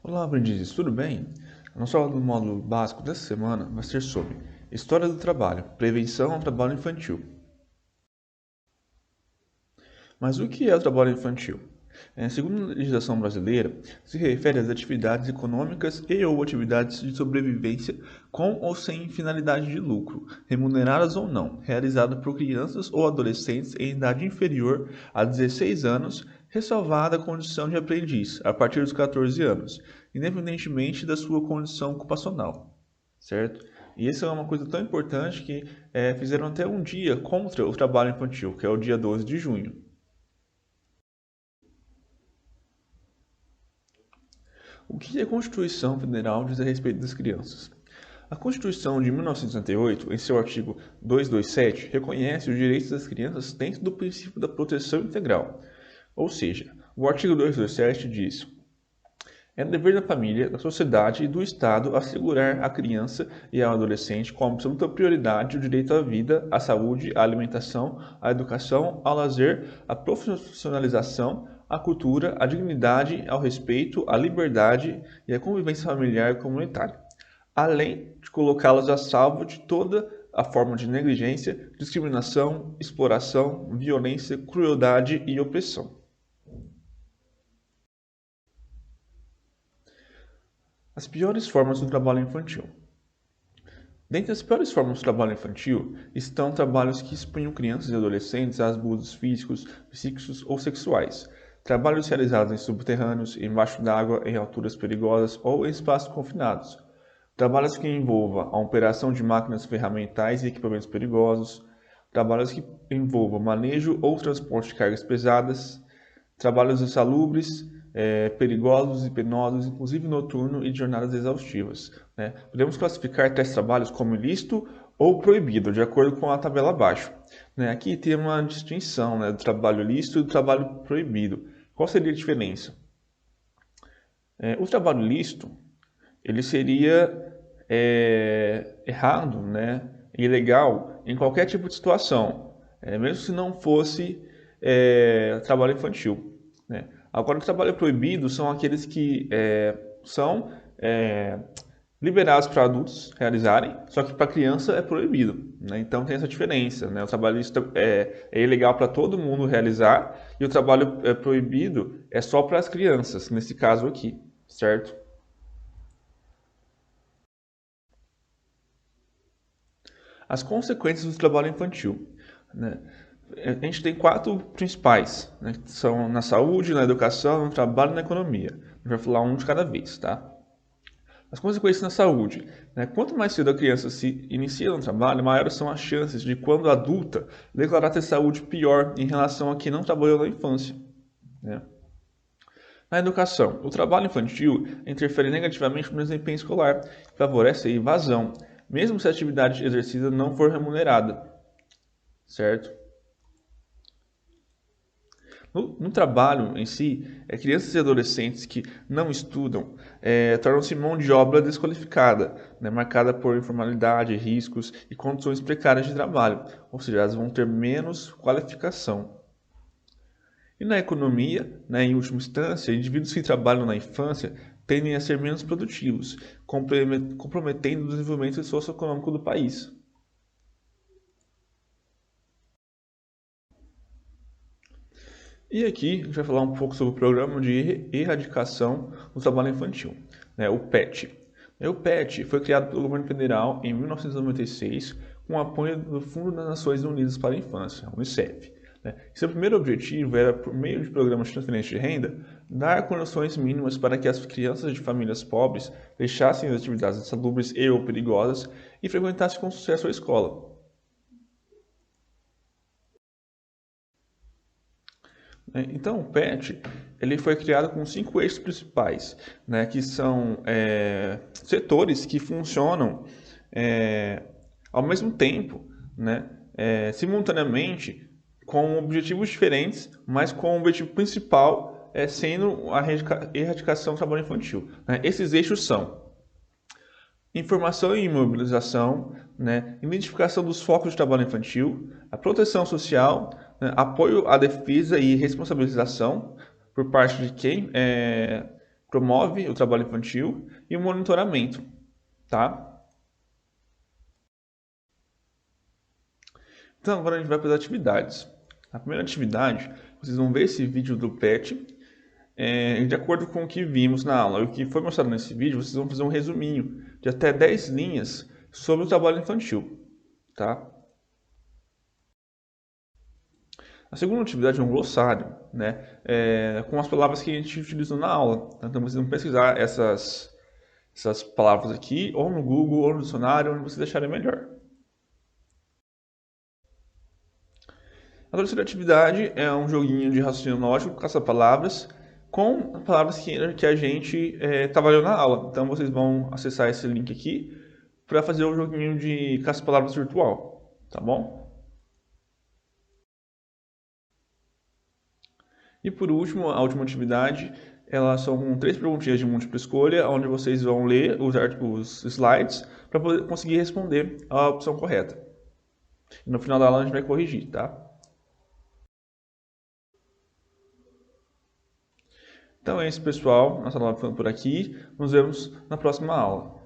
Olá, aprendizes, tudo bem? A nossa aula do módulo básico dessa semana vai ser sobre História do Trabalho, Prevenção ao Trabalho Infantil. Mas o que é o trabalho infantil? Segundo a legislação brasileira, se refere às atividades econômicas e ou atividades de sobrevivência com ou sem finalidade de lucro, remuneradas ou não, realizadas por crianças ou adolescentes em idade inferior a 16 anos, ressalvada a condição de aprendiz a partir dos 14 anos, independentemente da sua condição ocupacional, certo? E isso é uma coisa tão importante que fizeram até um dia contra o trabalho infantil, que é o dia 12 de junho. O que a Constituição Federal diz a respeito das crianças? A Constituição de 1968, em seu artigo 227, reconhece os direitos das crianças dentro do princípio da proteção integral. Ou seja, o artigo 227 diz: é dever da família, da sociedade e do Estado assegurar à criança e ao adolescente com absoluta prioridade o direito à vida, à saúde, à alimentação, à educação, ao lazer, à profissionalização, à cultura, à dignidade, ao respeito, à liberdade e à convivência familiar e comunitária, além de colocá-las a salvo de toda a forma de negligência, discriminação, exploração, violência, crueldade e opressão. As piores formas do trabalho infantil. Dentre as piores formas do trabalho infantil estão trabalhos que expunham crianças e adolescentes a abusos físicos, psíquicos ou sexuais, trabalhos realizados em subterrâneos, embaixo d'água, em alturas perigosas ou em espaços confinados, trabalhos que envolvam a operação de máquinas ferramentais e equipamentos perigosos, trabalhos que envolvam manejo ou transporte de cargas pesadas, trabalhos insalubres, perigosos e penosos, inclusive noturno e de jornadas exaustivas. Podemos classificar tais trabalhos como ilícito ou proibido, de acordo com a tabela abaixo. Aqui tem uma distinção do trabalho ilícito e do trabalho proibido. Qual seria a diferença? O trabalho ilícito ele seria errado, ilegal em qualquer tipo de situação, mesmo se não fosse trabalho infantil. Agora, o trabalho proibido são aqueles que são liberados para adultos realizarem, só que para criança é proibido. Então tem essa diferença. O trabalho é ilegal para todo mundo realizar e o trabalho proibido é só para as crianças, nesse caso aqui, certo? As consequências do trabalho infantil. A gente tem 4 principais, que são na saúde, na educação, no trabalho e na economia. A gente vai falar um de cada vez, tá? As consequências na saúde. Quanto mais cedo a criança se inicia no trabalho, maiores são as chances de, quando adulta, declarar ter saúde pior em relação a quem não trabalhou na infância. Na educação, o trabalho infantil interfere negativamente no desempenho escolar, favorece a evasão, mesmo se a atividade exercida não for remunerada, certo? No trabalho em si, crianças e adolescentes que não estudam tornam-se mão de obra desqualificada, marcada por informalidade, riscos e condições precárias de trabalho, ou seja, elas vão ter menos qualificação. E na economia, em última instância, indivíduos que trabalham na infância tendem a ser menos produtivos, comprometendo o desenvolvimento socioeconômico do país. E aqui a gente vai falar um pouco sobre o Programa de Erradicação do Trabalho Infantil, o PET. O PET foi criado pelo governo federal em 1996 com o apoio do Fundo das Nações Unidas para a Infância, Unicef. Seu primeiro objetivo era, por meio de programas de transferência de renda, dar condições mínimas para que as crianças de famílias pobres deixassem as atividades insalubres e ou perigosas e frequentassem com sucesso a escola. Então, o PET ele foi criado com 5 eixos principais, que são setores que funcionam ao mesmo tempo, simultaneamente, com objetivos diferentes, mas com o objetivo principal sendo a erradicação do trabalho infantil. Esses eixos são informação e mobilização, identificação dos focos de trabalho infantil, a proteção social, apoio à defesa e responsabilização por parte de quem promove o trabalho infantil e o monitoramento, tá? Então agora a gente vai para as atividades. A primeira atividade, vocês vão ver esse vídeo do PET, de acordo com o que vimos na aula. O que foi mostrado nesse vídeo, vocês vão fazer um resuminho de até 10 linhas sobre o trabalho infantil, tá? A segunda atividade é um glossário, né? Com as palavras que a gente utilizou na aula. Então vocês vão pesquisar essas palavras aqui, ou no Google, ou no dicionário, onde vocês acharem melhor. A terceira atividade é um joguinho de raciocínio lógico, caça-palavras, com palavras que a gente trabalhou na aula. Então vocês vão acessar esse link aqui para fazer o joguinho de caça-palavras virtual, tá bom? E por último, a última atividade, elas são 3 perguntinhas de múltipla escolha, onde vocês vão ler os slides para poder conseguir responder a opção correta. E no final da aula a gente vai corrigir, tá? Então é isso, pessoal. Nossa aula ficando por aqui. Nos vemos na próxima aula.